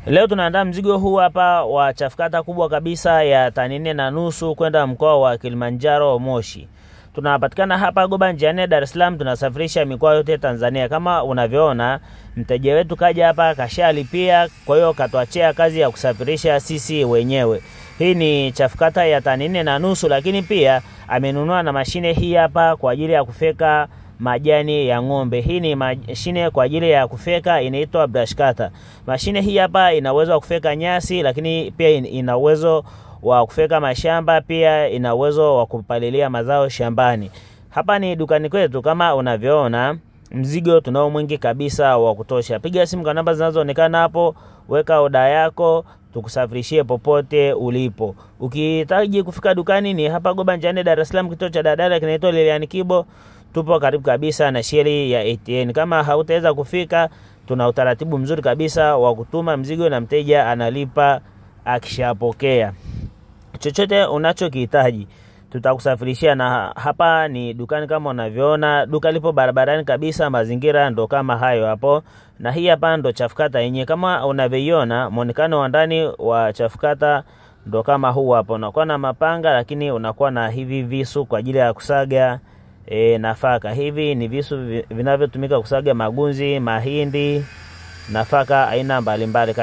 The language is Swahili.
Leo tunaandaa mzigo huu hapa wa chafukata kubwa kabisa ya tani 4.5 kwenda mkoa wa Kilimanjaro Moshi. Tunapatikana hapa Goba njiani Dar es Salaam, tunasafirisha mikoa yote Tanzania. Kama unavyoona, mteja wetu kaja hapa kashalipia, kwa hiyo katuachia kazi ya kusafirisha sisi wenyewe. Hii ni chafukata ya tani 4.5, lakini pia amenunua na mashine hii hapa kwa ajili ya kufeka majani ya ng'ombe. Hii ni mashine kwa ajili ya kufeka, inaitwa brush cutter. Mashine hii hapa ina uwezo wa kufeka nyasi, lakini pia ina uwezo wa kufeka mashamba, pia ina uwezo wa kupalilia mazao shambani. Hapa ni dukani kwetu, kama unavyoona mzigo tunao mwingi kabisa wa kutosha. Piga simu kwa namba zinazoonekana hapo, weka oda yako tukusafirishie popote ulipo. Ukihitaji kufika dukani ni hapa Goba njiani Dar es Salaam, kituo cha daladala kinaitwa Lilian Kibo. Tupo karibu kabisa na sheli ya ATN. Kama hautaweza kufika, tuna utaratibu mzuri kabisa wa kutuma mzigo na mteja analipa akishapokea. Chochote unachokihitaji tutakusafirishia, na hapa ni dukani kama unavyoona. Duka lipo barabarani kabisa, mazingira ndo kama hayo hapo. Na hii hapa ndo chafukata yenyewe, kama unavyoiona muonekano wa ndani wa chafukata ndo kama huu hapo. Unakuwa na mapanga, lakini unakuwa na hivi visu kwa ajili ya kusaga nafaka. Hivi ni visu vinavyotumika kusaga magunzi, mahindi, nafaka aina mbalimbali.